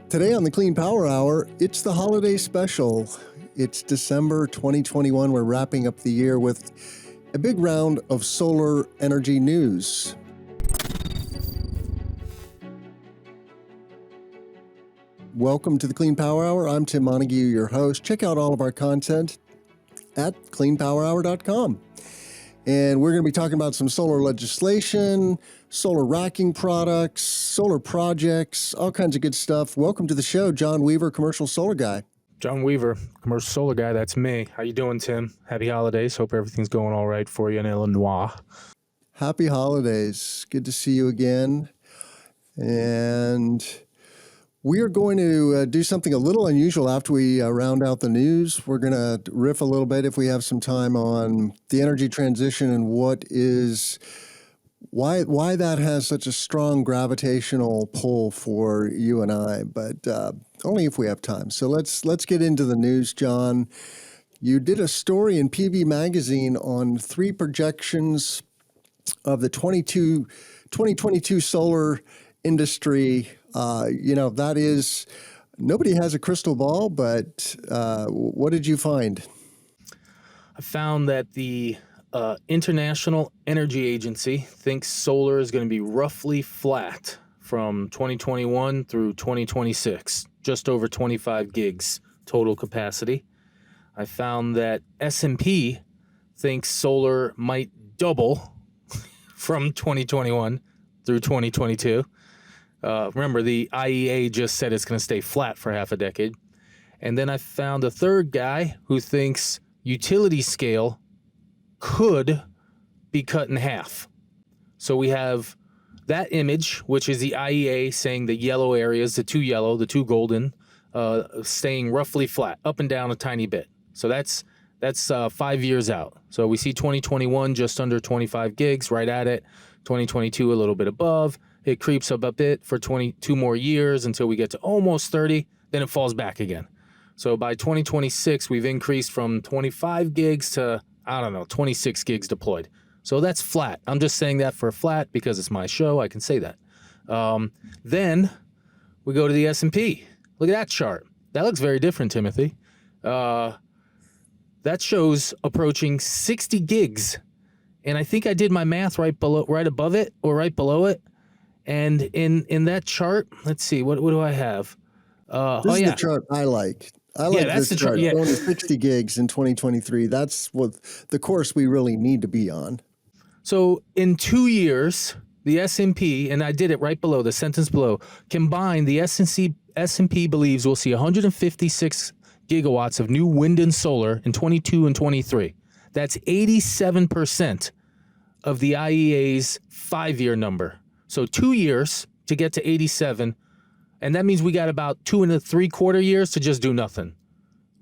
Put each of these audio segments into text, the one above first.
Today on the Clean Power Hour, it's the holiday special. It's December 2021. We're wrapping up the year with a big round of solar energy news. Welcome to the Clean Power Hour. I'm Tim Montague, your host. Check out all of our content at cleanpowerhour.com. And we're going to be talking about some solar legislation, solar racking products, solar projects, all kinds of good stuff. Welcome to the show, John Weaver, commercial solar guy. John Weaver, commercial solar guy. That's me. How you doing, Tim? Happy holidays. Hope everything's going all right for you in Illinois. Happy holidays. Good to see you again. And we are going to do something a little unusual after we round out the news. We're going to riff a little bit, if we have some time, on the energy transition and why that has such a strong gravitational pull for you and I, but only if we have time. So let's get into the news, John. You did a story in PV Magazine on 3 projections of the 2022 solar industry. That is, nobody has a crystal ball, but what did you find? I found that the International Energy Agency thinks solar is going to be roughly flat from 2021 through 2026, just over 25 gigs total capacity. I found that S&P thinks solar might double from 2021 through 2022. Remember, the IEA just said it's going to stay flat for half a decade. And then I found a third guy who thinks utility scale could be cut in half. So we have that image, which is the IEA saying the yellow areas, the two golden, staying roughly flat, up and down a tiny bit. So that's 5 years out. So we see 2021 just under 25 gigs, right at it. 2022 a little bit above. It creeps up a bit for 22 more years until we get to almost 30. Then it falls back again. So by 2026, we've increased from 25 gigs to, 26 gigs deployed. So that's flat. I'm just saying that for flat because it's my show. I can say that. Then we go to the S&P. Look at that chart. That looks very different, Timothy. That shows approaching 60 gigs. And I think I did my math right above it or right below it. And in that chart, let's see, what do I have? This is the chart I like. I like that's this the chart. Yeah. Going to 60 gigs in 2023. That's what the course we really need to be on. So in 2 years, the S&P, and I did it right below, the sentence below, combined, the S&P believes we'll see 156 gigawatts of new wind and solar in 22 and 23. That's 87% of the IEA's 5-year number. So 2 years to get to 87, and that means we got about 2 3/4 years to just do nothing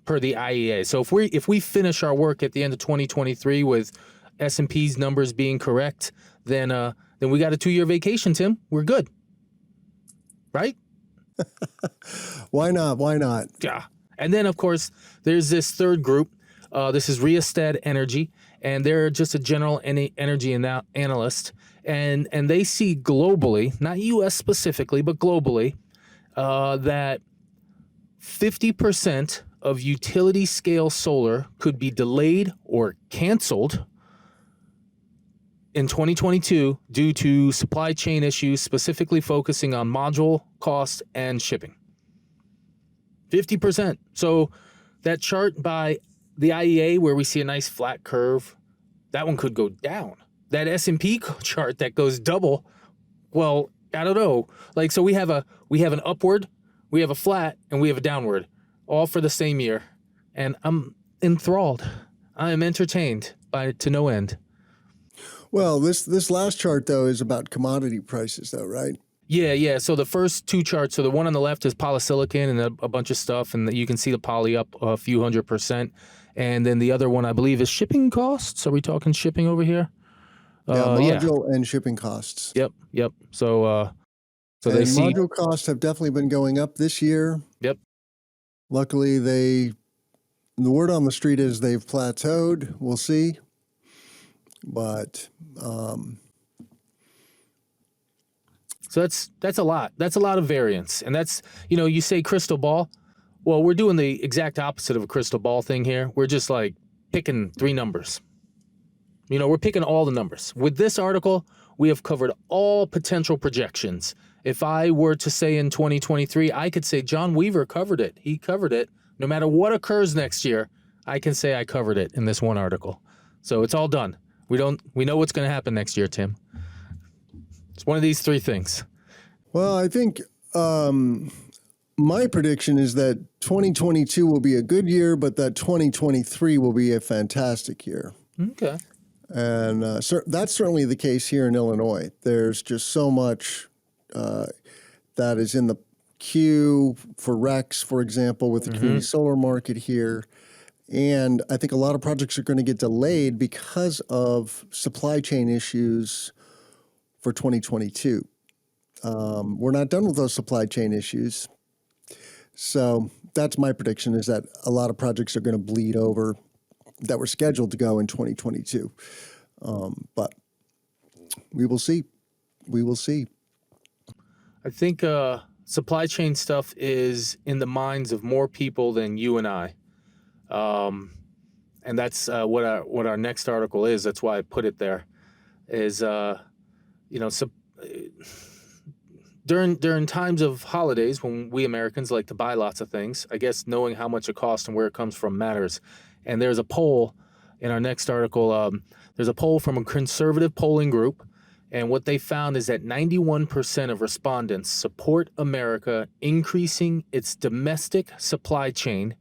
per the IEA. So if we finish our work at the end of 2023 with S&P's numbers being correct, then we got a 2-year vacation, Tim. We're good. Right? Why not? Yeah. And then, of course, there's this third group. This is Rystad Energy, and they're just a general energy analyst. And they see globally, not U.S. specifically, but globally, that 50% of utility scale solar could be delayed or canceled in 2022 due to supply chain issues, specifically focusing on module cost and shipping. 50%. So that chart by the IEA where we see a nice flat curve, that one could go down. That S&P chart that goes double, well, I don't know. So we have an upward, we have a flat, and we have a downward, all for the same year. And I'm enthralled. I am entertained to no end. Well, this last chart, though, is about commodity prices, though, right? Yeah. So the first 2 charts, so the one on the left is polysilicon and a bunch of stuff, and you can see the poly up a few %. And then the other one, I believe, is shipping costs. Are we talking shipping over here? Module and shipping costs. Yep. So and they see module costs have definitely been going up this year. Yep. Luckily, the word on the street is they've plateaued. We'll see. But So that's a lot. That's a lot of variance. And that's, you say crystal ball. Well, we're doing the exact opposite of a crystal ball thing here. We're just like picking 3 numbers. We're picking all the numbers. With this article, we have covered all potential projections. If I were to say in 2023, I could say John Weaver covered it. He covered it. No matter what occurs next year, I can say I covered it in this one article. So it's all done. We know what's going to happen next year, Tim. It's one of these 3 things. Well, I think my prediction is that 2022 will be a good year, but that 2023 will be a fantastic year. Okay. And that's certainly the case here in Illinois. There's just so much that is in the queue for RECs, for example, with the community solar market here. And I think a lot of projects are going to get delayed because of supply chain issues for 2022. We're not done with those supply chain issues. So that's my prediction, is that a lot of projects are going to bleed over that were scheduled to go in 2022. But we will see. We will see. I think supply chain stuff is in the minds of more people than you and I. And that's what our next article is. That's why I put it there. Is during times of holidays when we Americans like to buy lots of things, I guess knowing how much it costs and where it comes from matters. And there's a poll in our next article. There's a poll from a conservative polling group, and what they found is that 91% of respondents support America increasing its domestic supply chain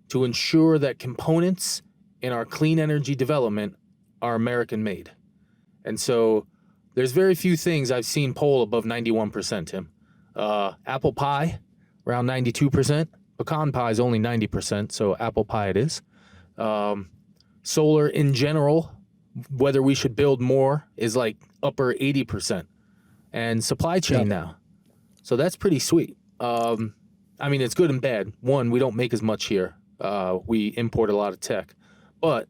to ensure that components in our clean energy development are American made. And so there's very few things I've seen poll above 91%, Tim. Apple pie, around 92%. Pecan pie is only 90%, so apple pie it is. Solar in general, whether we should build more, is like upper 80%. And supply chain now. So that's pretty sweet. It's good and bad. One, we don't make as much here. We import a lot of tech. But,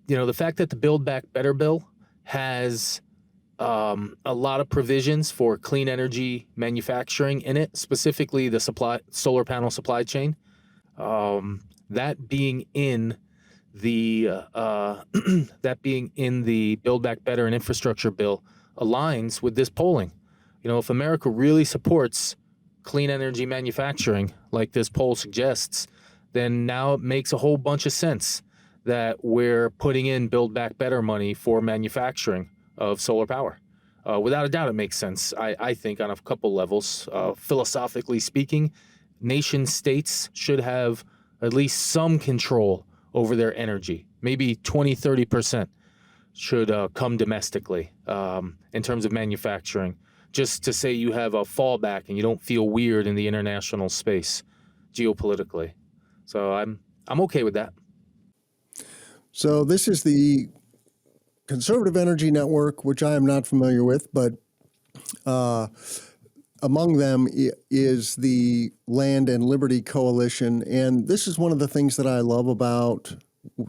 the fact that the Build Back Better bill has a lot of provisions for clean energy manufacturing in it, specifically the solar panel supply chain, that being in the Build Back Better and infrastructure bill aligns with this polling. If America really supports clean energy manufacturing like this poll suggests, then now it makes a whole bunch of sense that we're putting in Build Back Better money for manufacturing of solar power. Without a doubt, it makes sense, I think, on a couple levels. Philosophically speaking, nation states should have at least some control over their energy. Maybe 20-30% should come domestically in terms of manufacturing, just to say you have a fallback and you don't feel weird in the international space geopolitically. So I'm okay with that. So this is the Conservative Energy Network, which I am not familiar with, but among them is the Land and Liberty Coalition. And this is one of the things that I love about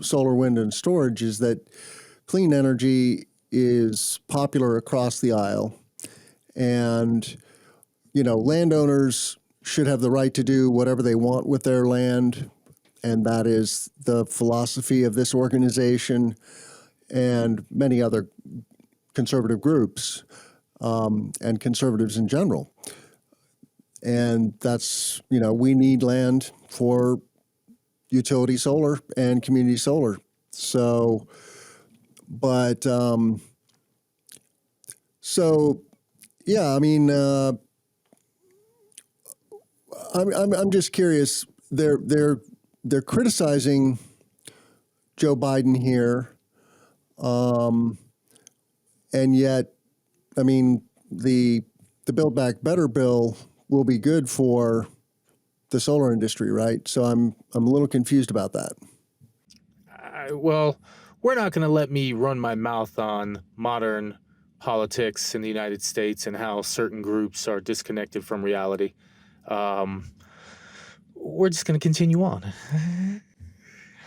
solar, wind, and storage, is that clean energy is popular across the aisle. And, landowners should have the right to do whatever they want with their land. And that is the philosophy of this organization and many other conservative groups and conservatives in general. And that's, we need land for utility solar and community solar. So, but, yeah, I'm just curious. They're criticizing Joe Biden here, and yet, the Build Back Better bill will be good for the solar industry, right? So I'm a little confused about that. Well, we're not going to let me run my mouth on modern politics in the United States and how certain groups are disconnected from reality. We're just going to continue on.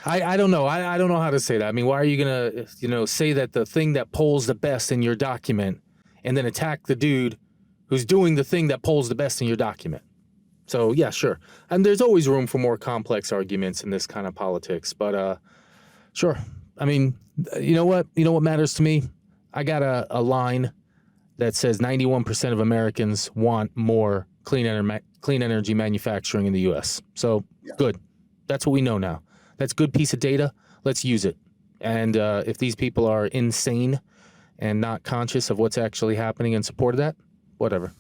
I don't know. I don't know how to say that. Why are you going to, say that the thing that polls the best in your document and then attack the dude who's doing the thing that polls the best in your document. So yeah, sure. And there's always room for more complex arguments in this kind of politics, but sure. I mean, you know what? You know what matters to me? I got a line that says 91% of Americans want more clean energy manufacturing in the U.S. So good. That's what we know now. That's a good piece of data. Let's use it. And if these people are insane and not conscious of what's actually happening in support of that, whatever.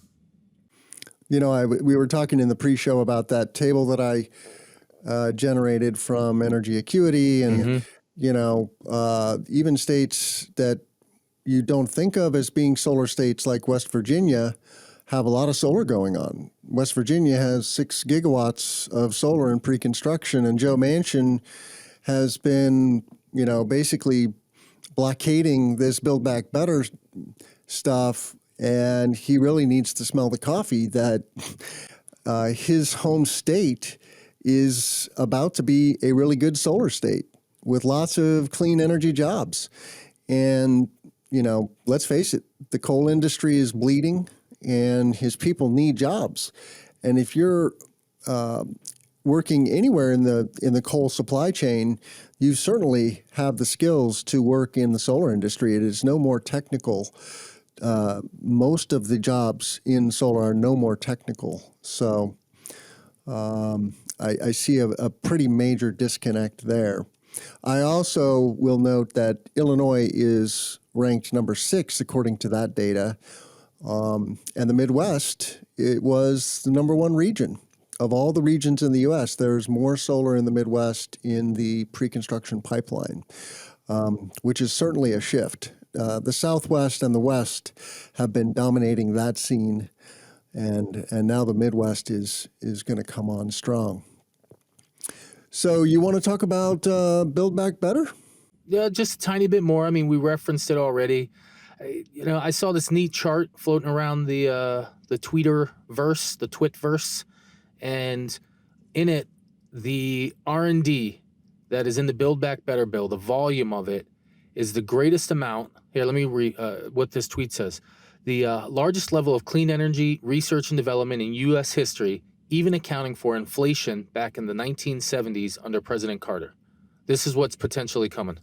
You know, we were talking in the pre-show about that table that I generated from Energy Acuity, and you know, even states that you don't think of as being solar states like West Virginia have a lot of solar going on. West Virginia has 6 gigawatts of solar in pre-construction, and Joe Manchin has been, you know, basically blockading this Build Back Better stuff, and he really needs to smell the coffee that his home state is about to be a really good solar state with lots of clean energy jobs. And, you know, let's face it, the coal industry is bleeding and his people need jobs. And if you're working anywhere in the coal supply chain, you certainly have the skills to work in the solar industry. It is no more technical. Most of the jobs in solar are no more technical. So I see a pretty major disconnect there. I also will note that Illinois is ranked number 6 according to that data. And the Midwest, it was the number 1 region. Of all the regions in the U.S., there's more solar in the Midwest in the pre-construction pipeline, which is certainly a shift. The Southwest and the West have been dominating that scene, and now the Midwest is going to come on strong. So you want to talk about Build Back Better? Yeah, just a tiny bit more. I mean, we referenced it already. You know, I saw this neat chart floating around the Twitterverse, the Twitverse, and in it, the R&D that is in the Build Back Better bill, the volume of it is the greatest amount. Here, let me read what this tweet says. The largest level of clean energy research and development in U.S. history, even accounting for inflation back in the 1970s under President Carter. This is what's potentially coming.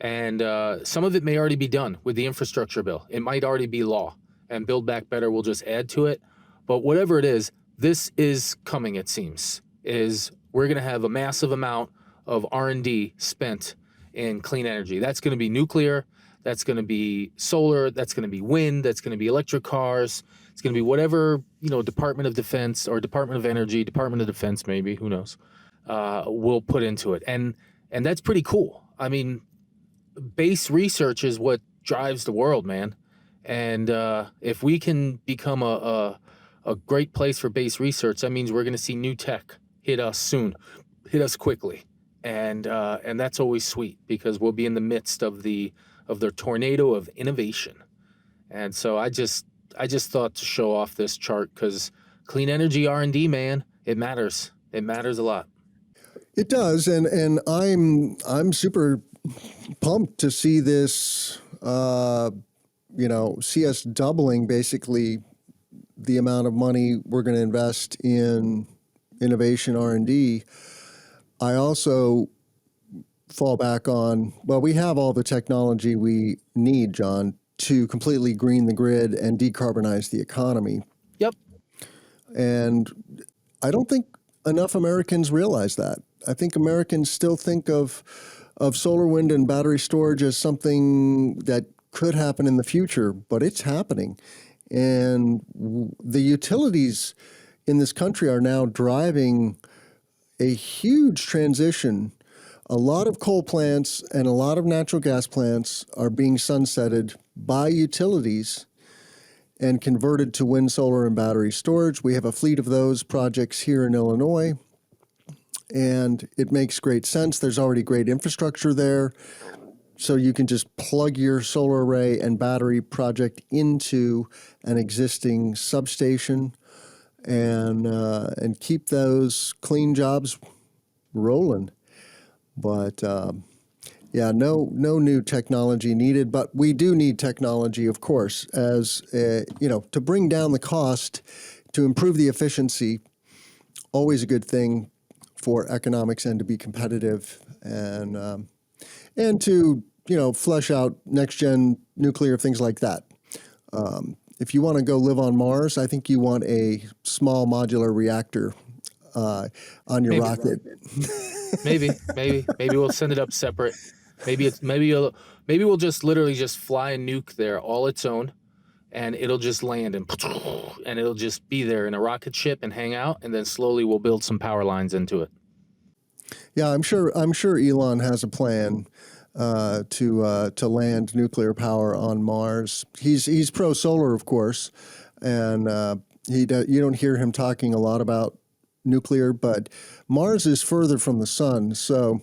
And some of it may already be done with the infrastructure bill. It might already be law, and Build Back Better will just add to it. But whatever it is, this is coming, it seems, is we're going to have a massive amount of R&D spent in clean energy. That's going to be nuclear. That's going to be solar. That's going to be wind. That's going to be electric cars. It's going to be whatever, you know, Department of Defense or Department of Energy, Department of Defense, maybe, who knows, will put into it. And that's pretty cool. I mean, base research is what drives the world, man. And if we can become a great place for base research, that means we're going to see new tech hit us soon, hit us quickly. And that's always sweet because we'll be in the midst of the tornado of innovation. And so I just thought to show off this chart because clean energy R&D, man, it matters. It matters a lot. It does, and I'm super pumped to see this. See us doubling basically the amount of money we're going to invest in innovation R&D. I also fall back on, well, we have all the technology we need, John, to completely green the grid and decarbonize the economy. Yep. And I don't think enough Americans realize that. I think Americans still think of solar, wind, and battery storage as something that could happen in the future, but it's happening. And the utilities in this country are now driving a huge transition. A lot of coal plants and a lot of natural gas plants are being sunsetted by utilities and converted to wind, solar, and battery storage. We have a fleet of those projects here in Illinois, and it makes great sense. There's already great infrastructure there, so you can just plug your solar array and battery project into an existing substation and keep those clean jobs rolling. But Yeah, no new technology needed, but we do need technology, of course, as to bring down the cost, to improve the efficiency. Always a good thing for economics and to be competitive, and to flesh out next gen nuclear things like that. If you want to go live on Mars, I think you want a small modular reactor on your Maybe. rocket. Maybe we'll send it up separate. Maybe we'll just literally just fly a nuke there all its own, and it'll just land and it'll just be there in a rocket ship and hang out, and then slowly we'll build some power lines into it. Yeah, I'm sure Elon has a plan to land nuclear power on Mars. He's pro solar, of course, and you don't hear him talking a lot about nuclear, but Mars is further from the sun, so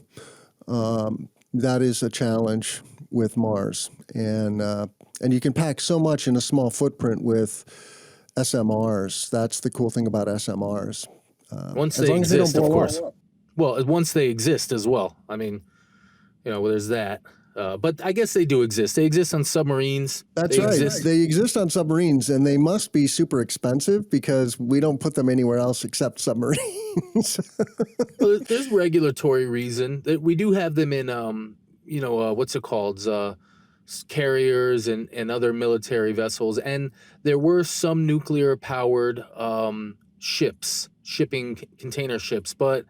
that is a challenge with Mars, and you can pack so much in a small footprint with SMRs. That's the cool thing about SMRs. Once as they long as they don't exist, of blow course. up. Well, once they exist as well. I mean, there's that. But I guess they do exist. They exist on submarines. That's They right. exist- They exist on submarines, and they must be super expensive because we don't put them anywhere else except submarines. Well, there's regulatory reason that we do have them in, what's it called? Carriers and other military vessels. And there were some nuclear powered shipping container ships, but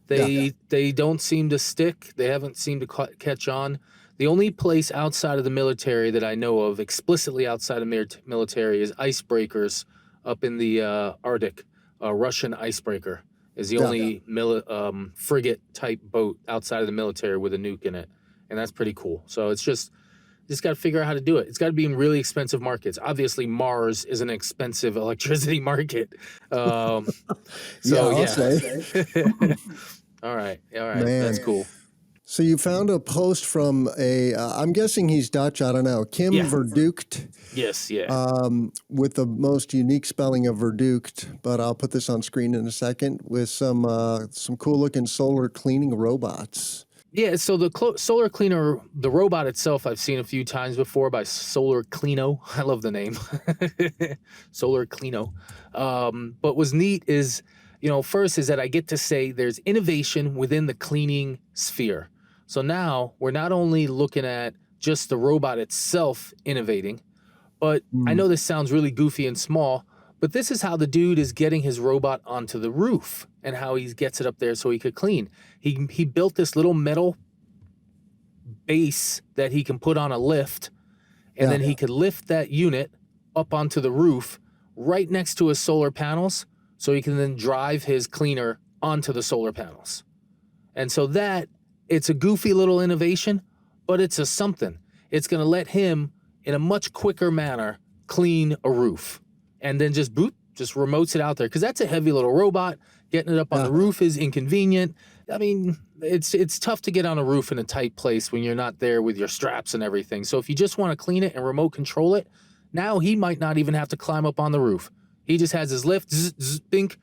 they don't seem to stick. They haven't seemed to catch on. The only place outside of the military that I know of, explicitly outside of military, is icebreakers up in the Arctic. A Russian icebreaker is the only frigate type boat outside of the military with a nuke in it, and that's pretty cool. So it's just got to figure out how to do it. It's got to be in really expensive markets. Obviously, Mars is an expensive electricity market. I'll say. All right, Man. that's cool. So you found a post from I'm guessing he's Dutch, I don't know, Kim Verducht. Yes, yeah. With the most unique spelling of Verducht, but I'll put this on screen in a second, with some cool looking solar cleaning robots. Yeah, so the solar cleaner, the robot itself, I've seen a few times before by Solar Cleano. I love the name, Solar Cleano. But what's neat is, first is that I get to say there's innovation within the cleaning sphere. So now we're not only looking at just the robot itself innovating, but I know this sounds really goofy and small, but this is how the dude is getting his robot onto the roof and how he gets it up there so he could clean. He built this little metal base that he can put on a lift, and then he could lift that unit up onto the roof right next to his solar panels, so he can then drive his cleaner onto the solar panels. And so it's a goofy little innovation, but it's a something. It's going to let him, in a much quicker manner, clean a roof. And then just remotes it out there. Because that's a heavy little robot. Getting it up on the roof is inconvenient. I mean, it's tough to get on a roof in a tight place when you're not there with your straps and everything. So if you just want to clean it and remote control it, now he might not even have to climb up on the roof. He just has his lift, bink,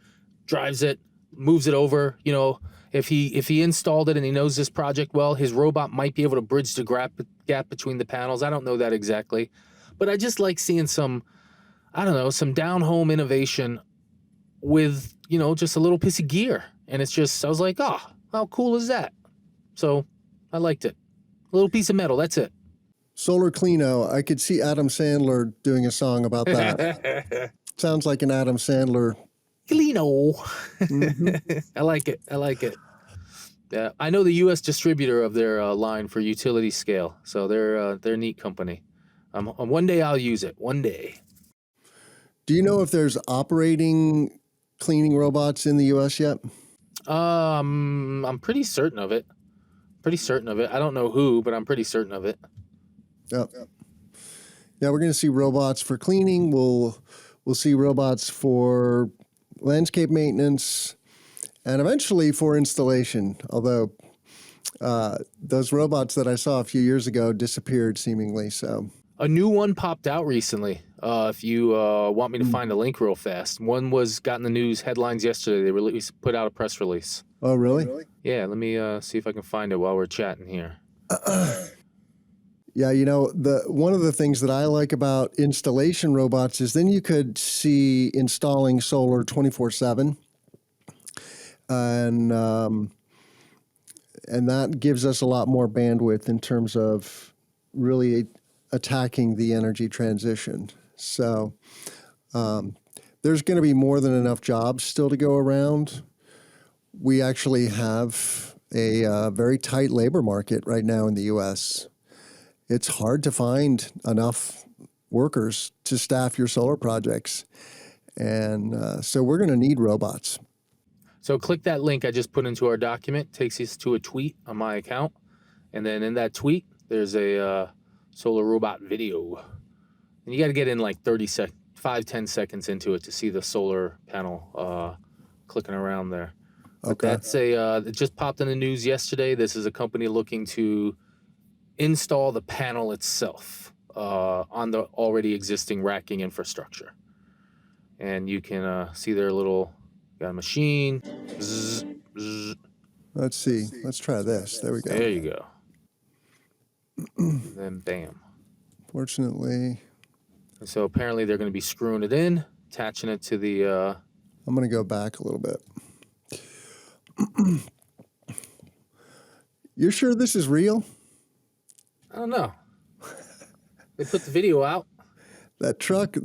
drives it, moves it over. If he installed it and he knows this project well, his robot might be able to bridge the gap between the panels. I don't know that exactly. But I just like seeing some down-home innovation with, just a little piece of gear. And it's just, I was like, how cool is that? So I liked it. A little piece of metal, that's it. Solar Cleano. I could see Adam Sandler doing a song about that. Sounds like an Adam Sandler. Cleano. Mm-hmm. I like it. Yeah, I know the U.S. distributor of their line for utility scale, so they're a neat company. One day I'll use it. One day. Do you know if there's operating cleaning robots in the U.S. yet? I'm pretty certain of it. I don't know who, but I'm pretty certain of it. Yep. Yeah, we're going to see robots for cleaning. We'll see robots for landscape maintenance, and eventually for installation. Although those robots that I saw a few years ago disappeared seemingly. So a new one popped out recently. If you want me to find a link real fast, one got in the news headlines yesterday. They put out a press release. Oh, really? Yeah, let me see if I can find it while we're chatting here. Yeah, the one of the things that I like about installation robots is then you could see installing solar 24/7, and that gives us a lot more bandwidth in terms of really attacking the energy transition. So there's going to be more than enough jobs still to go around. We actually have a very tight labor market right now in the U.S. It's hard to find enough workers to staff your solar projects. And so we're going to need robots. So click that link I just put into our document, takes us to a tweet on my account. And then in that tweet, there's a solar robot video. And you got to get in like 5-10 seconds into it to see the solar panel clicking around there. But Okay. that's it just popped in the news yesterday. This is a company looking to install the panel itself on the already existing racking infrastructure. And you can see their got a machine. Zzz, zzz. Let's see. Let's try this. There we go. There you go. And then bam. Fortunately, And so apparently they're going to be screwing it in, attaching it to the... I'm going to go back a little bit. You're sure this is real? I don't know. They put the video out. That truck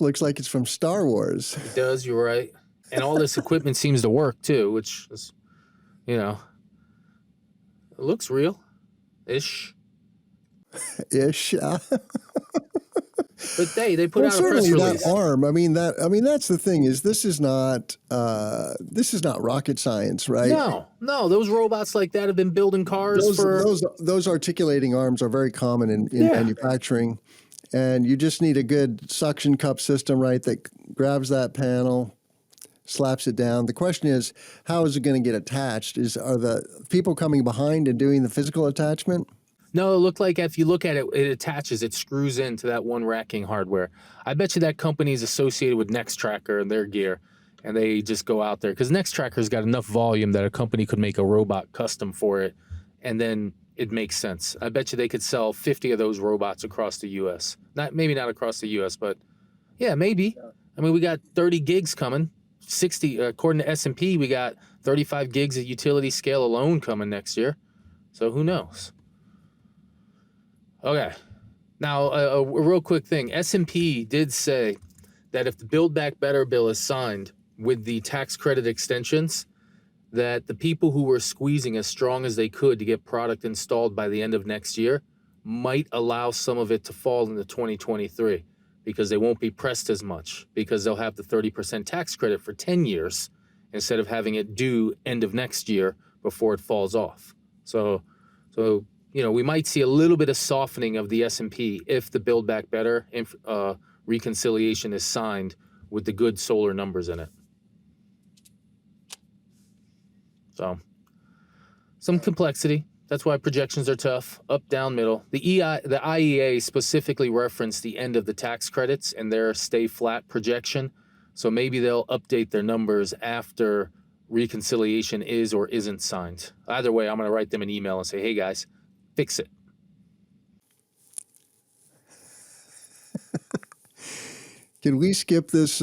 looks like it's from Star Wars. It does, you're right. And all this equipment seems to work too, which is, it looks real-ish. Ish. But they put out a press certainly release. that arm. That's the thing is this is not rocket science, right? No, those robots like that have been building cars for... Those articulating arms are very common in manufacturing, and you just need a good suction cup system, right, that grabs that panel, slaps it down. The question is, how is it going to get attached? Are the people coming behind and doing the physical attachment? No, it looked like if you look at it, it attaches, it screws into that one racking hardware. I bet you that company is associated with Nextracker and their gear, and they just go out there. Because Nextracker's got enough volume that a company could make a robot custom for it, and then it makes sense. I bet you they could sell 50 of those robots across the U.S. Maybe not across the U.S., but yeah, maybe. I mean, we got 30 gigs coming. 60, according to S&P, we got 35 gigs at utility scale alone coming next year. So who knows? Okay. Now, a real quick thing. S&P did say that if the Build Back Better bill is signed with the tax credit extensions, that the people who were squeezing as strong as they could to get product installed by the end of next year might allow some of it to fall into 2023 because they won't be pressed as much because they'll have the 30% tax credit for 10 years instead of having it due end of next year before it falls off. So we might see a little bit of softening of the S&P if the Build Back Better reconciliation is signed with the good solar numbers in it. So, some complexity. That's why projections are tough. Up, down, middle. The IEA specifically referenced the end of the tax credits in their stay flat projection. So maybe they'll update their numbers after reconciliation is or isn't signed. Either way, I'm going to write them an email and say, hey guys, fix it. Can we skip this?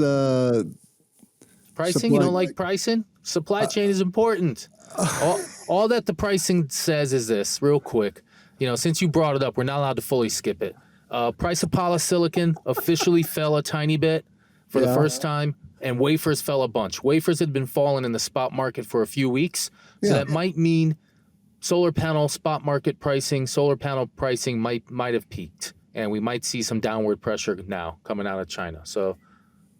Pricing? You don't like pricing? Supply chain is important. All that the pricing says is this, real quick. Since you brought it up, we're not allowed to fully skip it. Price of polysilicon officially fell a tiny bit for the first time, and wafers fell a bunch. Wafers had been falling in the spot market for a few weeks, so that might mean solar panel spot market pricing, solar panel pricing might have peaked, and we might see some downward pressure now coming out of China. So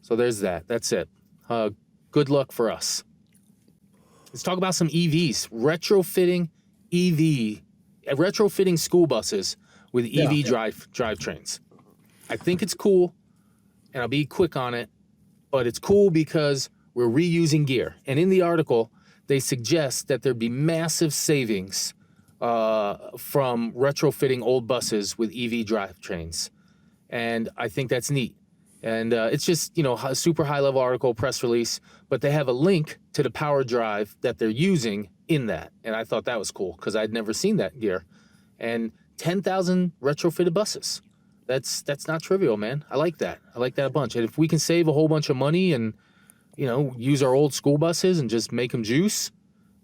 there's that. That's it. Good luck for us. Let's talk about some EVs. Retrofitting school buses with EV drivetrains. I think it's cool, and I'll be quick on it, but it's cool because we're reusing gear. And in the article, they suggest that there'd be massive savings from retrofitting old buses with EV drivetrains. And I think that's neat. And it's just, a super high-level article, press release, but they have a link to the power drive that they're using in that. And I thought that was cool because I'd never seen that gear. and 10,000 retrofitted buses. That's not trivial, man. I like that. I like that a bunch. And if we can save a whole bunch of money and, use our old school buses and just make them juice,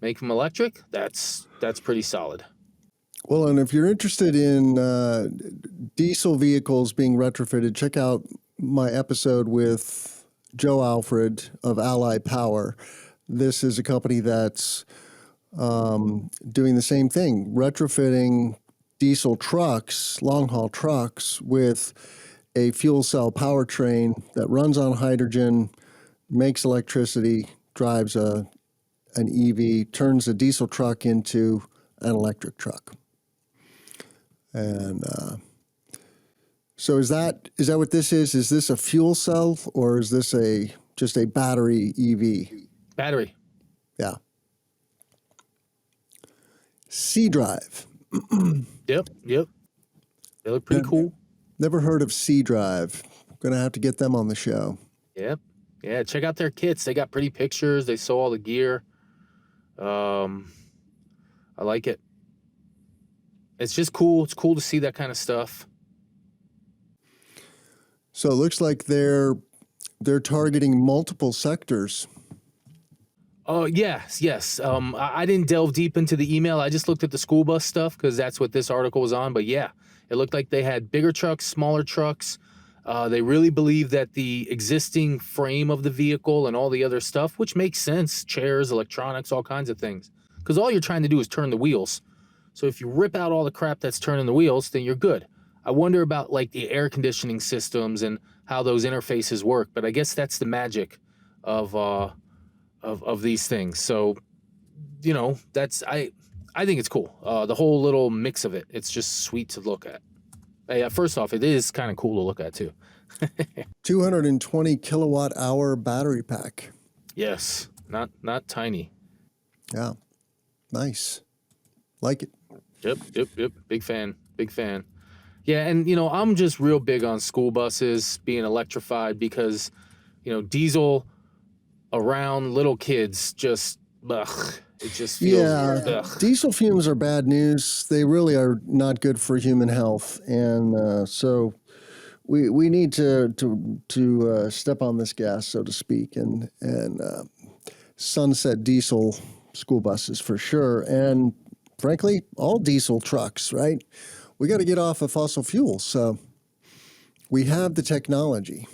make them electric, that's pretty solid. Well, and if you're interested in diesel vehicles being retrofitted, check out my episode with Joe Alfred of Ally Power. This is a company that's doing the same thing, retrofitting diesel trucks, long-haul trucks, with a fuel cell powertrain that runs on hydrogen, makes electricity, drives an EV, turns a diesel truck into an electric truck. And so is that what this is? Is this a fuel cell, or is this just a battery EV? Battery. Yeah. C-Drive. Yep. They look pretty cool. Never heard of C-Drive. Gonna have to get them on the show. Yep. Yeah, check out their kits. They got pretty pictures. They show all the gear. I like it. It's just cool. It's cool to see that kind of stuff. So it looks like they're targeting multiple sectors. Oh, yes. I didn't delve deep into the email. I just looked at the school bus stuff because that's what this article was on. But yeah, it looked like they had bigger trucks, smaller trucks. They really believe that the existing frame of the vehicle and all the other stuff, which makes sense, chairs, electronics, all kinds of things, because all you're trying to do is turn the wheels. So if you rip out all the crap that's turning the wheels, then you're good. I wonder about like the air conditioning systems and how those interfaces work. But I guess that's the magic of these things. So, that's I think it's cool. The whole little mix of it. It's just sweet to look at. First off, it is kind of cool to look at too. 220 kilowatt hour battery pack. Yes, not tiny. Yeah, nice. Like it. Yep. Big fan. Yeah, and I'm just real big on school buses being electrified because, diesel around little kids just, ugh, it just feels. Yeah, diesel fumes are bad news. They really are not good for human health, and so we need to step on this gas, so to speak, and sunset diesel school buses for sure, and frankly, all diesel trucks, right? We got to get off of fossil fuels, so we have the technology.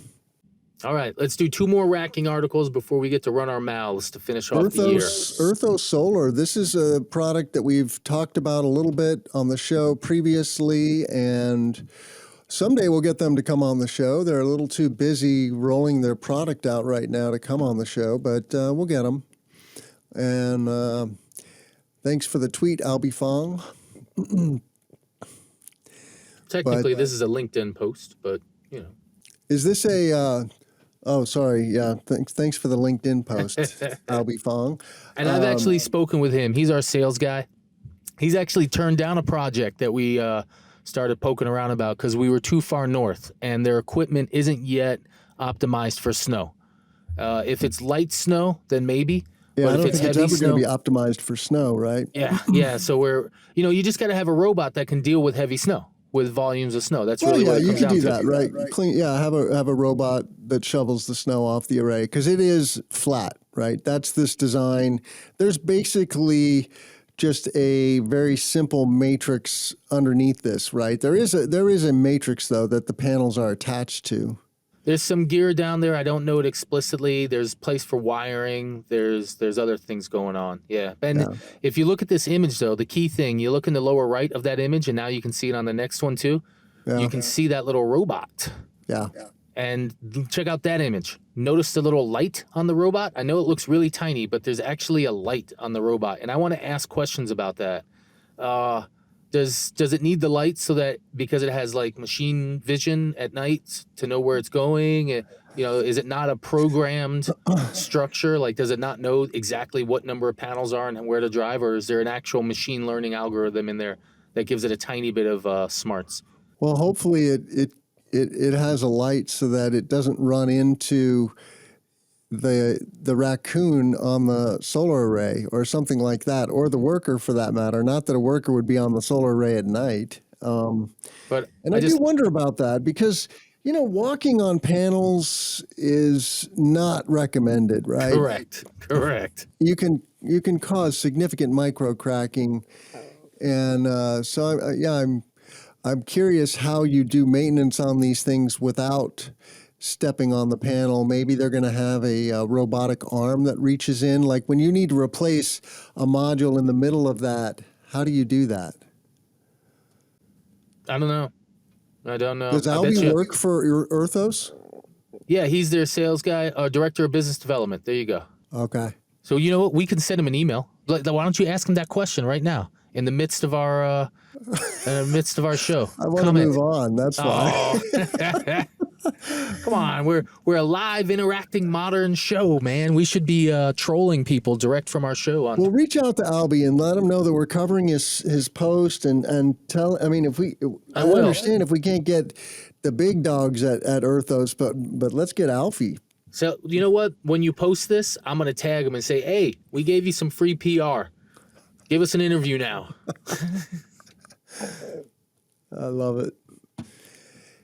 All right, let's do 2 more racking articles before we get to run our mouths to finish off the year. Earthos Solar, this is a product that we've talked about a little bit on the show previously, and someday we'll get them to come on the show. They're a little too busy rolling their product out right now to come on the show, but we'll get them. And thanks for the tweet, Albie Fong. Technically, this is a LinkedIn post, but, Is this a... oh, sorry. Yeah. Thanks for the LinkedIn post, Albie Fong. And I've actually spoken with him. He's our sales guy. He's actually turned down a project that we started poking around about because we were too far north and their equipment isn't yet optimized for snow. If it's light snow, then maybe. Yeah, but I don't if it's think it's heavy ever snow, going to be optimized for snow, right? Yeah. So we're, you just got to have a robot that can deal with heavy snow, with volumes of snow. That's really what it comes down to. You can do that, right? Clean, have a robot that shovels the snow off the array because it is flat, right? That's this design. There's basically just a very simple matrix underneath this, right? There is a matrix though that the panels are attached to. There's some gear down there. I don't know it explicitly. There's place for wiring. There's other things going on. Yeah. And if you look at this image, though, the key thing, you look in the lower right of that image, and now you can see it on the next one, too. Yeah. You can see that little robot. Yeah. And check out that image. Notice the little light on the robot? I know it looks really tiny, but there's actually a light on the robot. And I want to ask questions about that. Does it need the light so that because it has like machine vision at night to know where it's going? Is it not a programmed structure? Like, does it not know exactly what number of panels are and where to drive? Or is there an actual machine learning algorithm in there that gives it a tiny bit of smarts? Well, hopefully it has a light so that it doesn't run into the raccoon on the solar array or something like that, or the worker for that matter. Not that a worker would be on the solar array at night. But And I do wonder about that because, walking on panels is not recommended, right? correct. You can cause significant micro cracking, and I'm curious how you do maintenance on these things without stepping on the panel. Maybe they're going to have a robotic arm that reaches in. Like when you need to replace a module in the middle of that, how do you do that? I don't know. Does Albie work for Earthos? Yeah, he's their sales guy, director of business development. There you go. Okay. So you know what? We can send him an email. Why don't you ask him that question right now in the midst of our show? I want to move on. That's why. Come on, we're a live, interacting, modern show, man. We should be trolling people direct from our show. We'll reach out to Albie and let him know that we're covering his post and tell. I mean, I understand if we can't get the big dogs at Earthos, but let's get Alfie. So you know what? When you post this, I'm gonna tag him and say, "Hey, we gave you some free PR. Give us an interview now." I love it.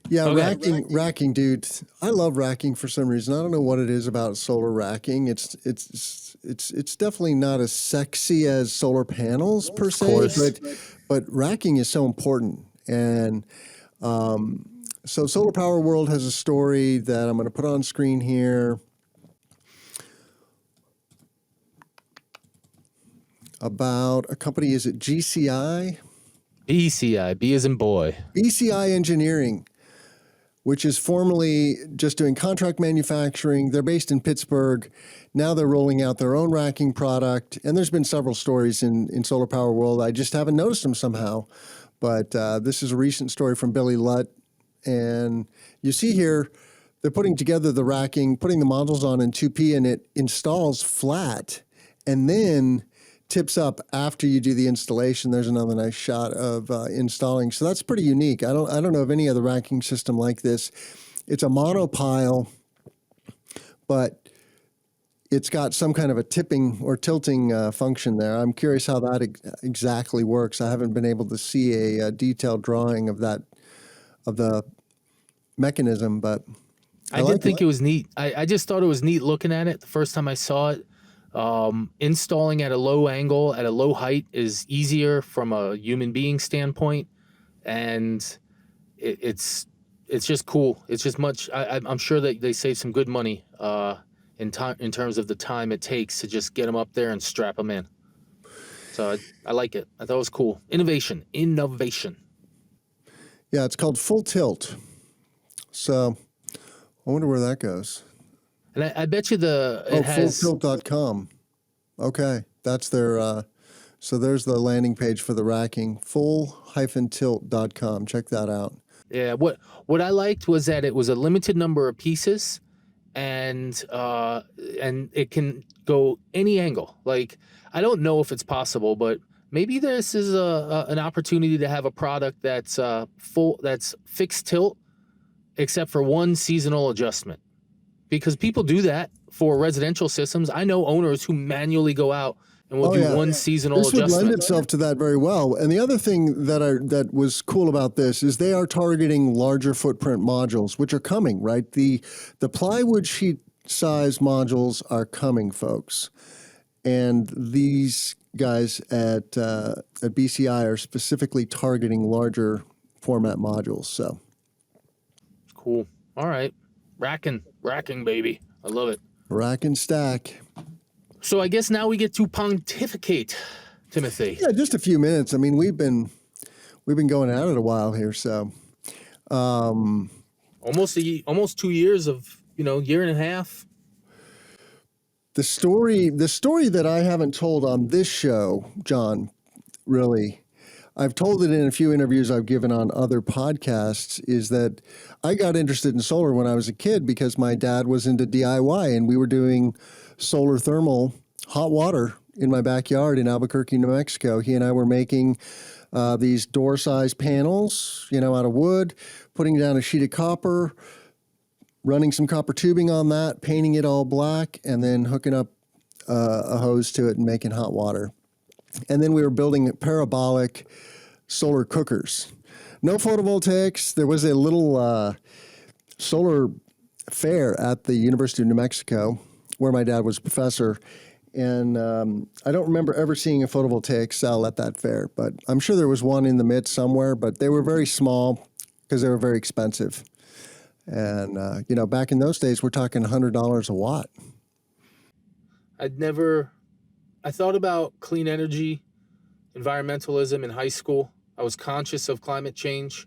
Yeah, okay. Racking, dude. I love racking for some reason. I don't know what it is about solar racking. It's definitely not as sexy as solar panels per se, but racking is so important. And so Solar Power World has a story that I'm going to put on screen here about a company. Is it GCI? BCI, B as in boy. BCI Engineering, which is formerly just doing contract manufacturing. They're based in Pittsburgh. Now they're rolling out their own racking product. And there's been several stories in Solar Power World. I just haven't noticed them somehow. But this is a recent story from Billy Lutt. And you see here, they're putting together the racking, putting the modules on in 2P, and it installs flat and then tips up after you do the installation. There's another nice shot of installing. So that's pretty unique. I don't know of any other racking system like this. It's a monopile, but it's got some kind of a tipping or tilting function there. I'm curious how that exactly works. I haven't been able to see a detailed drawing of the mechanism, but I did think it was neat. I just thought it was neat looking at it the first time I saw it. Installing at a low angle, at a low height is easier from a human being standpoint. And it's just cool. It's just much, I'm sure that they save some good money in terms of the time it takes to just get them up there and strap them in. So I like it. I thought it was cool. Innovation. Yeah, it's called Full Tilt. So I wonder where that goes. And I bet you it has fulltilt.com. Okay, that's their. So there's the landing page for the racking. Full-tilt.com. Check that out. Yeah, what I liked was that it was a limited number of pieces, and it can go any angle. Like I don't know if it's possible, but maybe this is an opportunity to have a product that's that's fixed tilt, except for one seasonal adjustment. Because people do that for residential systems. I know owners who manually go out and will do one seasonal adjustment. This would lend itself to that very well. And the other thing that was cool about this is they are targeting larger footprint modules, which are coming, right? The plywood sheet size modules are coming, folks. And these guys at BCI are specifically targeting larger format modules. So cool. All right. Racking, baby. I love it. Rack and stack. So I guess now we get to pontificate, Timothy. Yeah, just a few minutes. I mean, we've been going at it a while here, so almost 2 years of, year and a half. The story that I haven't told on this show, John, really, I've told it in a few interviews I've given on other podcasts, is that I got interested in solar when I was a kid because my dad was into DIY and we were doing solar thermal hot water in my backyard in Albuquerque, New Mexico. He and I were making these door-sized panels, out of wood, putting down a sheet of copper, running some copper tubing on that, painting it all black, and then hooking up a hose to it and making hot water. And then we were building parabolic solar cookers. No photovoltaics. There was a little solar fair at the University of New Mexico where my dad was a professor. And I don't remember ever seeing a photovoltaic cell at that fair, but I'm sure there was one in the midst somewhere, but they were very small because they were very expensive. And, back in those days, we're talking $100 a watt. I thought about clean energy, environmentalism in high school. I was conscious of climate change.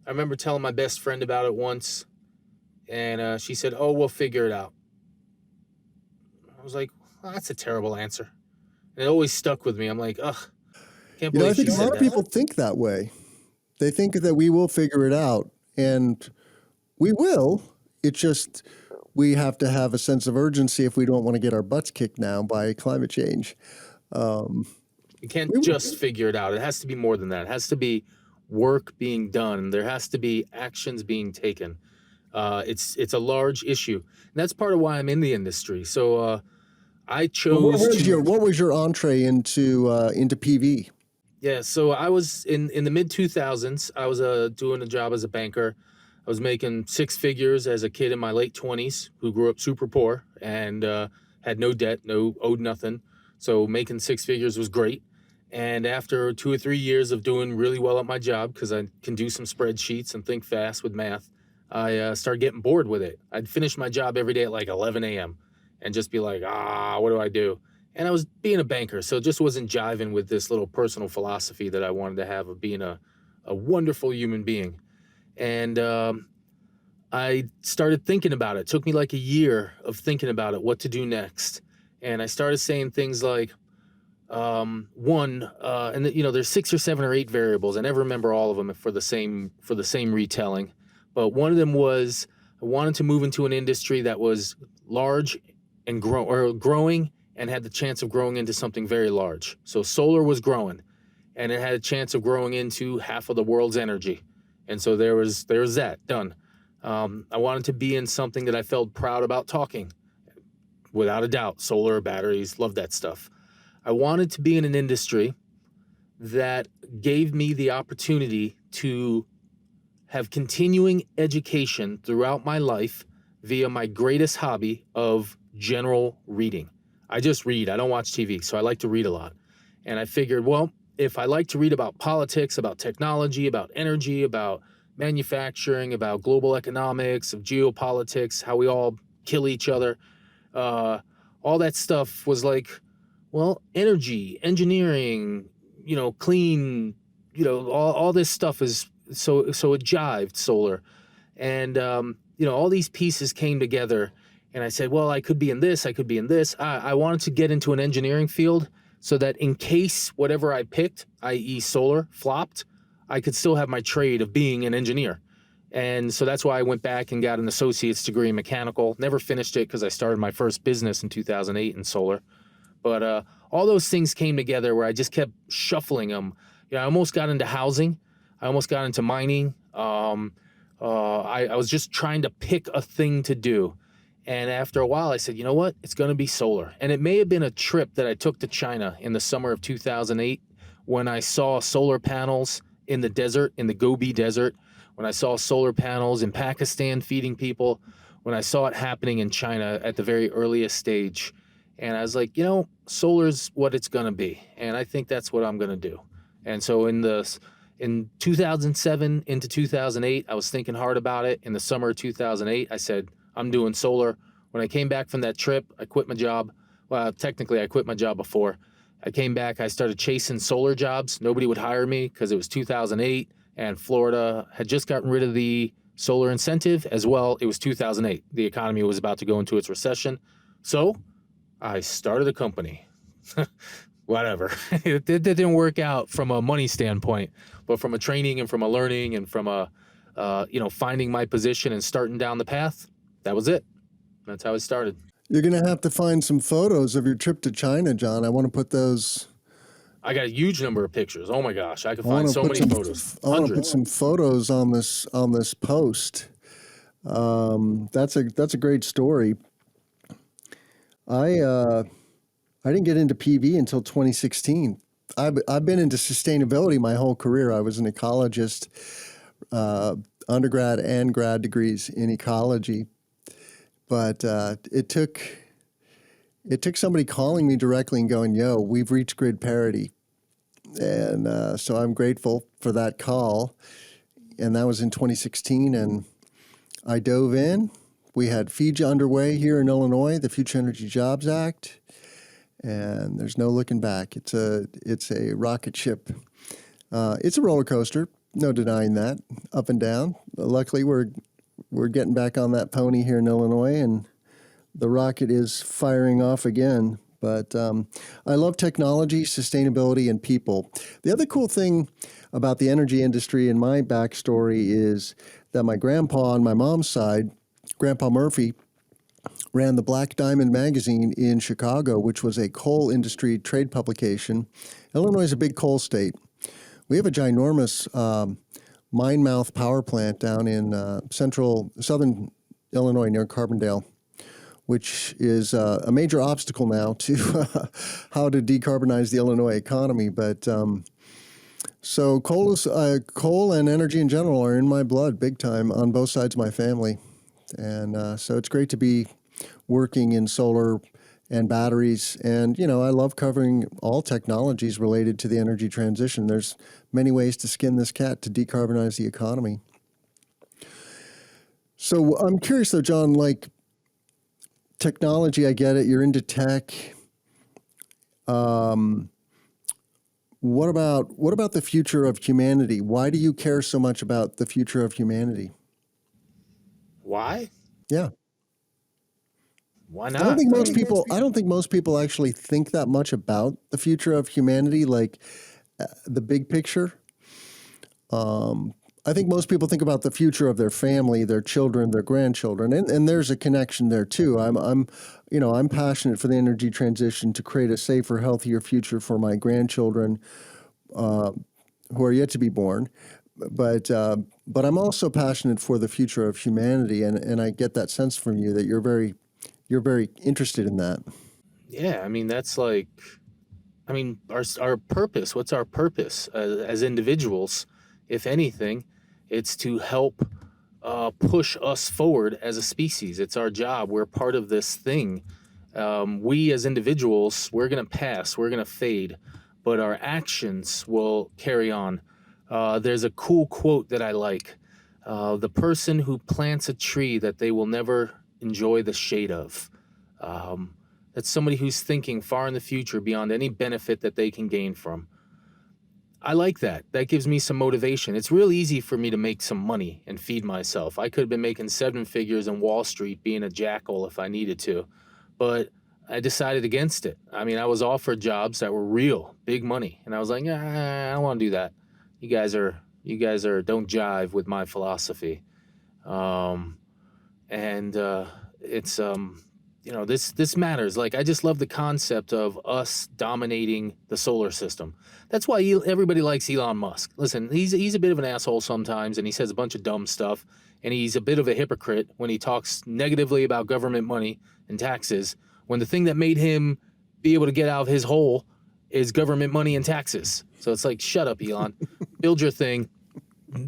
I remember telling my best friend about it once, and she said, "Oh, we'll figure it out." I was like, well, that's a terrible answer. And it always stuck with me. I'm like, ugh, can't believe I think she a said lot that. of people think that way. They think that we will figure it out, and we will. It's just we have to have a sense of urgency if we don't want to get our butts kicked now by climate change. You can't just figure it out. It has to be more than that. It has to be work being done. There has to be actions being taken. It's a large issue, and that's part of why I'm in the industry. So I chose. What was your entree into PV? Yeah, so I was in the mid 2000s. I was doing a job as a banker. I was making six figures as a kid in my late 20s who grew up super poor and had no debt, owed nothing. So making six figures was great. And after 2 or 3 years of doing really well at my job, because I can do some spreadsheets and think fast with math, I started getting bored with it. I'd finish my job every day at like 11 a.m. and just be like, what do I do? And I was being a banker, so it just wasn't jiving with this little personal philosophy that I wanted to have of being a wonderful human being. And I started thinking about it. It took me like a year of thinking about it, what to do next. And I started saying things like, there's 6 or 7 or 8 variables. I never remember all of them for the same retelling. But one of them was I wanted to move into an industry that was large and growing and had the chance of growing into something very large. So solar was growing, and it had a chance of growing into half of the world's energy. And so there was that done. I wanted to be in something that I felt proud about talking. Without a doubt, solar, batteries, love that stuff. I wanted to be in an industry that gave me the opportunity to have continuing education throughout my life via my greatest hobby of general reading. I just read. I don't watch TV, so I like to read a lot. And I figured, well, if I like to read about politics, about technology, about energy, about manufacturing, about global economics, of geopolitics, how we all kill each other, all that stuff was like, well, energy, engineering, clean, all this stuff is so it jived solar. And, all these pieces came together, and I said, well, I could be in this, I could be in this. I wanted to get into an engineering field so that in case whatever I picked, i.e. solar, flopped, I could still have my trade of being an engineer. And so that's why I went back and got an associate's degree in mechanical. Never finished it because I started my first business in 2008 in solar. But all those things came together where I just kept shuffling them. I almost got into housing. I almost got into mining. I was just trying to pick a thing to do. And after a while, I said, you know what? It's going to be solar. And it may have been a trip that I took to China in the summer of 2008 when I saw solar panels in the desert, in the Gobi Desert, when I saw solar panels in Pakistan feeding people, when I saw it happening in China at the very earliest stage. And I was like, solar's what it's going to be. And I think that's what I'm going to do. And so in 2007 into 2008, I was thinking hard about it. In the summer of 2008, I said, I'm doing solar. When I came back from that trip, I quit my job. Well, technically, I quit my job before. I came back, I started chasing solar jobs. Nobody would hire me because it was 2008, and Florida had just gotten rid of the solar incentive as well. It was 2008. The economy was about to go into its recession. So I started a company. Whatever. It didn't work out from a money standpoint, but from a training and from a learning and from a, finding my position and starting down the path, that was it. That's how it started. You're going to have to find some photos of your trip to China, John. I want to put those. I got a huge number of pictures. Oh my gosh, I could find so many photos. I want to put some photos on this post. That's a great story. I I didn't get into PV until 2016. I've been into sustainability my whole career. I was an ecologist, uh, undergrad and grad degrees in ecology, but it took somebody calling me directly and going, "Yo, we've reached grid parity," and so I'm grateful for that call. And that was in 2016, and I dove in. We had FEJA underway here in Illinois, the Future Energy Jobs Act, and there's no looking back. It's a rocket ship. It's a roller coaster, no denying that, up and down. Luckily, we're getting back on that pony here in Illinois, and the rocket is firing off again. But I love technology, sustainability, and people. The other cool thing about the energy industry in my backstory is that my grandpa on my mom's side, Grandpa Murphy, ran the Black Diamond magazine in Chicago, which was a coal industry trade publication. Illinois is a big coal state. We have a ginormous mine mouth power plant down in southern Illinois near Carbondale, which is a major obstacle now to how to decarbonize the Illinois economy. But so coal and energy in general are in my blood big time on both sides of my family. And so it's great to be working in solar and batteries. And, you know, I love covering all technologies related to the energy transition. There's many ways to skin this cat to decarbonize the economy. So I'm curious though, John, like technology, I get it. You're into tech. What about the future of humanity? Why do you care so much about the future of humanity? Why? Yeah. Why not? I mean, I don't think most people actually think that much about the future of humanity, like the big picture. I think most people think about the future of their family, their children, their grandchildren, and there's a connection there too. I'm passionate for the energy transition to create a safer, healthier future for my grandchildren who are yet to be born. But I'm also passionate for the future of humanity, and I get that sense from you that you're very interested in that. yeah, I mean, that's like, I mean, our purpose, what's our purpose as individuals? If anything, it's to help push us forward as a species. It's our job. We're part of this thing. We as individuals, we're going to pass, we're going to fade, but our actions will carry on. There's a cool quote that I like. The person who plants a tree that they will never enjoy the shade of. Um, that's somebody who's thinking far in the future beyond any benefit that they can gain from. I like that. That gives me some motivation. It's real easy for me to make some money and feed myself. I could have been making seven figures in Wall Street being a jackal if I needed to, but I decided against it. I mean, I was offered jobs that were real big money, and I was like, I don't want to do that. You guys are don't jive with my philosophy. Um, and it's this matters. Like, I just love the concept of us dominating the solar system. That's why everybody likes Elon Musk. Listen, he's a bit of an asshole sometimes, and he says a bunch of dumb stuff, and he's a bit of a hypocrite when he talks negatively about government money and taxes, when the thing that made him be able to get out of his hole is government money and taxes. So it's like, shut up, Elon. Build your thing.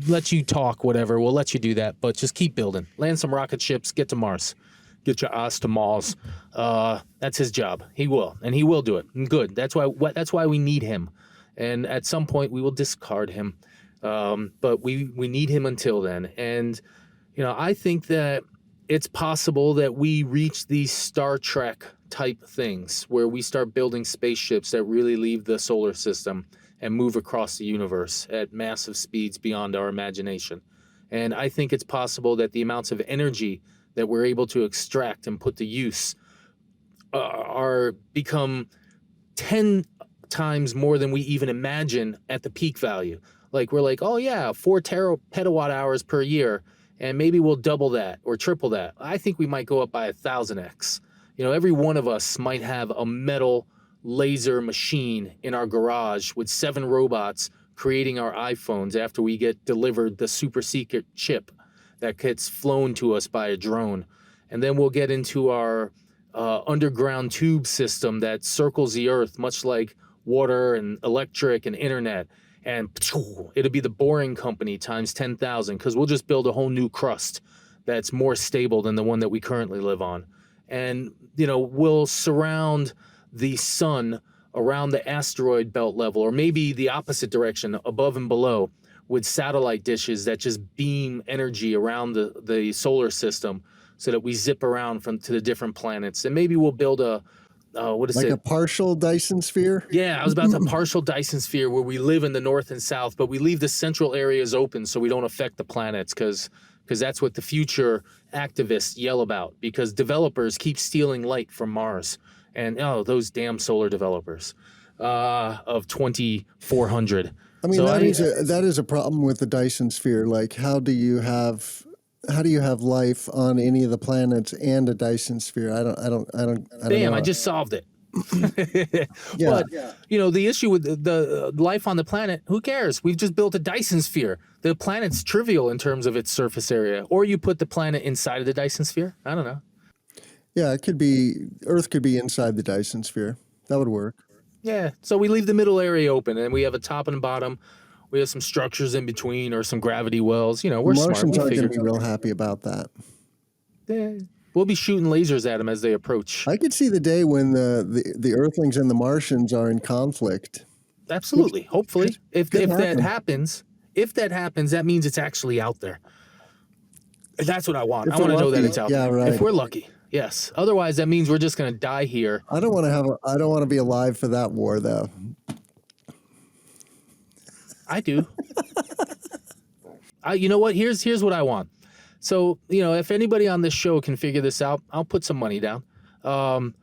Let you talk, whatever. We'll let you do that, but just keep building. Land some rocket ships, get to Mars. Get your ass to Mars. That's his job. He will, and he will do it. And good. That's why we need him. And at some point, we will discard him. But we need him until then. And I think that it's possible that we reach these Star Trek type things where we start building spaceships that really leave the solar system and move across the universe at massive speeds beyond our imagination. And I think it's possible that the amounts of energy that we're able to extract and put to use are become 10 times more than we even imagine at the peak value. Like, we're like, oh yeah, 4 petawatt hours per year, and maybe we'll double that or triple that. I think we might go up by 1,000x. Every one of us might have a metal laser machine in our garage with 7 robots creating our iPhones after we get delivered the super secret chip that gets flown to us by a drone. And then we'll get into our underground tube system that circles the Earth, much like water and electric and internet. And it'll be the Boring Company times 10,000, because we'll just build a whole new crust that's more stable than the one that we currently live on. And, we'll surround the sun around the asteroid belt level, or maybe the opposite direction, above and below, with satellite dishes that just beam energy around the solar system so that we zip around to the different planets. And maybe we'll build a a partial Dyson sphere? Yeah, I was about to partial Dyson sphere, where we live in the north and south, but we leave the central areas open so we don't affect the planets, because that's what the future activists yell about, because developers keep stealing light from Mars. And those damn solar developers of 2400. I mean, that is a problem with the Dyson sphere. Like, how do you have life on any of the planets and a Dyson sphere? I don't know. I just solved it. Yeah. But the issue with the life on the planet, who cares? We've just built a Dyson sphere. The planet's trivial in terms of its surface area. Or you put the planet inside of the Dyson sphere. I don't know. Yeah, Earth could be inside the Dyson sphere. That would work. Yeah, so we leave the middle area open, and we have a top and a bottom. We have some structures in between, or some gravity wells. We're Martians smart. aren't going to be real happy about that. Yeah, we'll be shooting lasers at them as they approach. I could see the day when the Earthlings and the Martians are in conflict. Absolutely. Hopefully, if that happens, that means it's actually out there. That's what I want. I want to know that it's out there. Right. If we're lucky. Yes. Otherwise, that means we're just going to die here. I don't want to be alive for that war, though. I do. You know what? Here's what I want. So, if anybody on this show can figure this out, I'll put some money down. I'm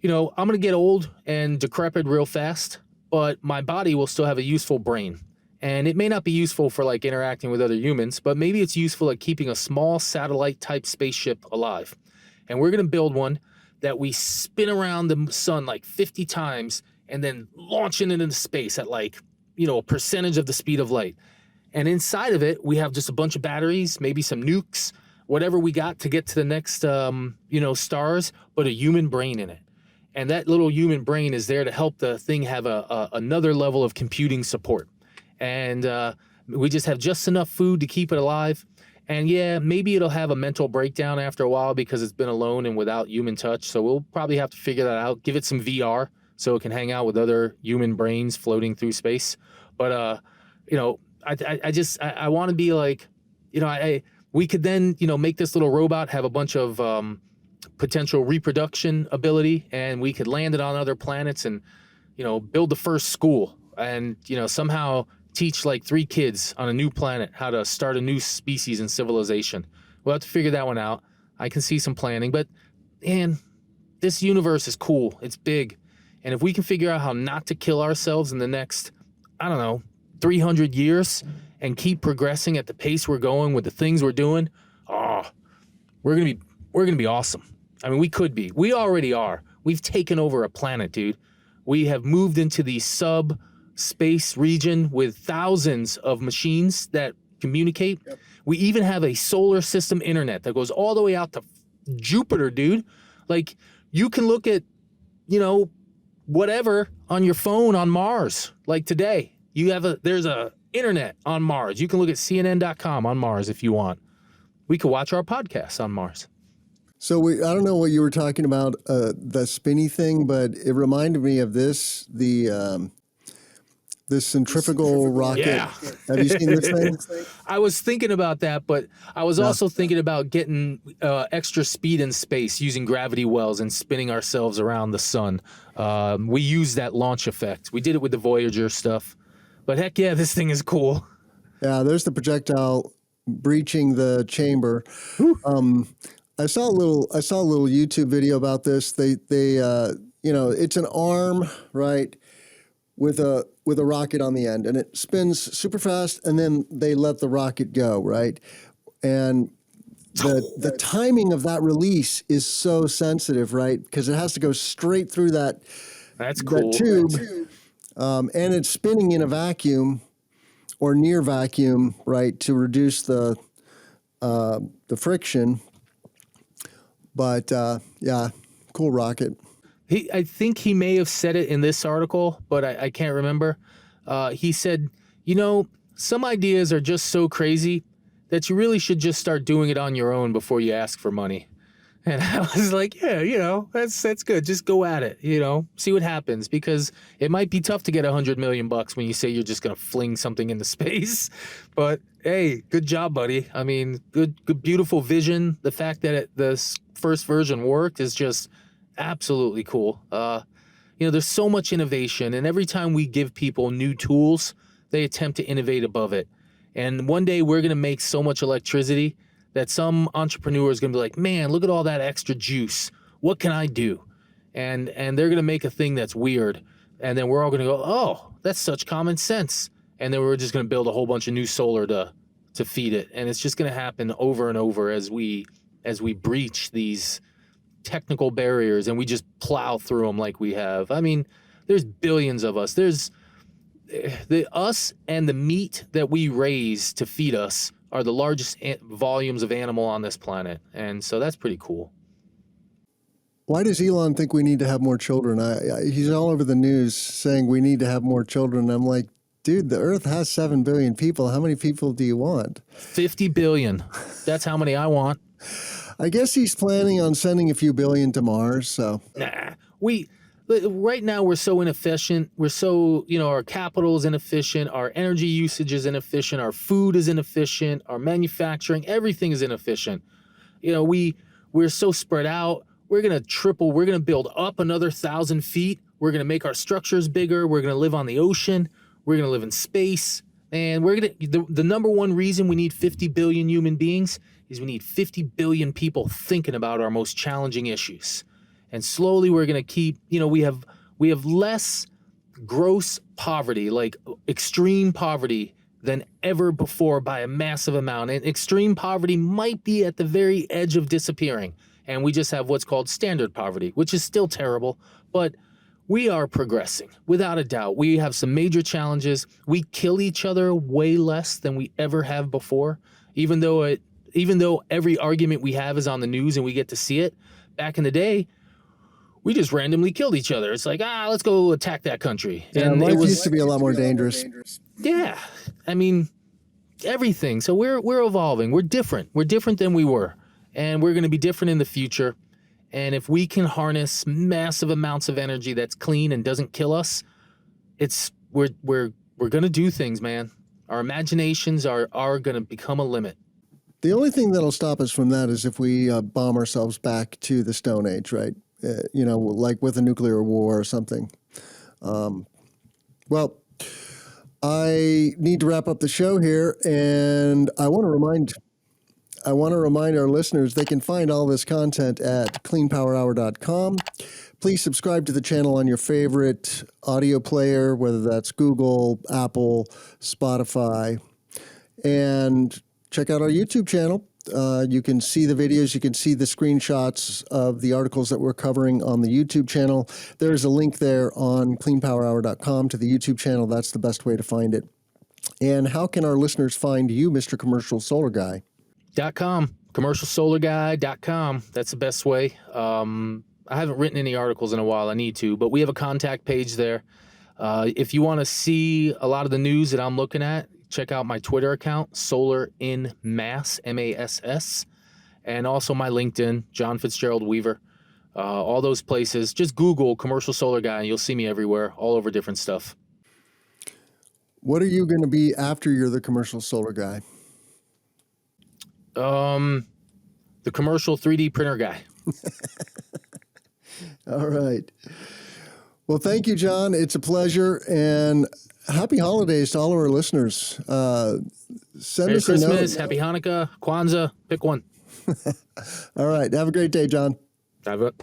going to get old and decrepit real fast, but my body will still have a useful brain. And it may not be useful for like interacting with other humans, but maybe it's useful at keeping a small satellite type spaceship alive. And we're going to build one that we spin around the sun like 50 times and then launch it into space at like, a percentage of the speed of light. And inside of it, we have just a bunch of batteries, maybe some nukes, whatever we got to get to the next, stars, but a human brain in it. And that little human brain is there to help the thing have another level of computing support. And we just have just enough food to keep it alive. And yeah, maybe it'll have a mental breakdown after a while because it's been alone and without human touch. So we'll probably have to figure that out. Give it some VR so it can hang out with other human brains floating through space. But, I want to be like, we could then, make this little robot have a bunch of potential reproduction ability, and we could land it on other planets and, build the first school and, somehow teach like 3 kids on a new planet how to start a new species and civilization. We'll have to figure that one out. I can see some planning, but man, this universe is cool. It's big. And if we can figure out how not to kill ourselves in the next, 300 years and keep progressing at the pace we're going with the things we're doing, we're going to be awesome. I mean, we could be. We already are. We've taken over a planet, dude. We have moved into the space region with thousands of machines that communicate. Yep. We even have a solar system internet that goes all the way out to Jupiter, dude. Like, you can look at, whatever on your phone on Mars. Like today, there's a internet on Mars. You can look at CNN.com on Mars if you want. We could watch our podcasts on Mars. So I don't know what you were talking about, the spinny thing, but it reminded me of this centrifugal rocket. Yeah. Have you seen this thing? I was thinking about that, but I was also thinking about getting extra speed in space using gravity wells and spinning ourselves around the sun. We use that launch effect. We did it with the Voyager stuff. But heck yeah, this thing is cool. Yeah, there's the projectile breaching the chamber. I saw a little YouTube video about this. They it's an arm, right, with a rocket on the end, and it spins super fast, and then they let the rocket go, right? And the timing of that release is so sensitive, right? Because it has to go straight through that tube. And it's spinning in a vacuum or near vacuum, right, to reduce the the friction. But yeah, cool rocket. I think he may have said it in this article, but I can't remember. He said, some ideas are just so crazy that you really should just start doing it on your own before you ask for money. And I was like, yeah, that's good. Just go at it, see what happens, because it might be tough to get $100 million when you say you're just going to fling something into space. But hey, good job, buddy. I mean, good, beautiful vision. The fact that the first version worked is just absolutely cool. There's so much innovation, and every time we give people new tools, they attempt to innovate above it. And one day we're going to make so much electricity that some entrepreneur is going to be like, man, look at all that extra juice. What can I do? And they're going to make a thing that's weird. And then we're all going to go, oh, that's such common sense. And then we're just going to build a whole bunch of new solar to feed it. And it's just going to happen over and over as we breach these technical barriers and we just plow through them like we have. I mean, there's billions of us. There's us and the meat that we raise to feed us are the largest volumes of animal on this planet. And so that's pretty cool. Why does Elon think we need to have more children? He's all over the news saying we need to have more children. I'm like, dude, the Earth has 7 billion people. How many people do you want? 50 billion. That's how many I want. I guess he's planning on sending a few billion to Mars. So nah, right now we're so inefficient. We're so, our capital is inefficient. Our energy usage is inefficient. Our food is inefficient. Our manufacturing, everything is inefficient. We're so spread out. We're going to build up another 1,000 feet. We're going to make our structures bigger. We're going to live on the ocean. We're going to live in space. And the number one reason we need 50 billion human beings is we need 50 billion people thinking about our most challenging issues. And slowly we're going to keep, we have less gross poverty, like extreme poverty, than ever before by a massive amount. And extreme poverty might be at the very edge of disappearing. And we just have what's called standard poverty, which is still terrible, but we are progressing without a doubt. We have some major challenges. We kill each other way less than we ever have before, even though every argument we have is on the news and we get to see it. Back in the day, we just randomly killed each other. It's like, let's go attack that country. Yeah, and life used to be a lot more dangerous. Yeah. I mean, everything. So we're evolving. We're different. We're different than we were. And we're going to be different in the future. And if we can harness massive amounts of energy that's clean and doesn't kill us, we're going to do things, man. Our imaginations are going to become a limit. The only thing that'll stop us from that is if we bomb ourselves back to the Stone Age, right? Like with a nuclear war or something. Well, I need to wrap up the show here, and I want to remind our listeners they can find all this content at cleanpowerhour.com. Please subscribe to the channel on your favorite audio player, whether that's Google, Apple, Spotify, and check out our YouTube channel. You can see the videos. You can see the screenshots of the articles that we're covering on the YouTube channel. There's a link there on cleanpowerhour.com to the YouTube channel. That's the best way to find it. And how can our listeners find you, Mr. Commercial Solar Guy? .com, commercialsolarguy.com. That's the best way. I haven't written any articles in a while. I need to, but we have a contact page there. If you want to see a lot of the news that I'm looking at, check out my Twitter account, Solar in Mass, MASS, and also my LinkedIn, John Fitzgerald Weaver. All those places. Just Google Commercial Solar Guy, and you'll see me everywhere, all over different stuff. What are you going to be after you're the Commercial Solar Guy? The commercial 3D printer guy. All right. Well, thank you, John. It's a pleasure, and happy holidays to all of our listeners. Send Merry us Christmas, a note. Happy Hanukkah, Kwanzaa, pick one. All right. Have a great day, John. Have it.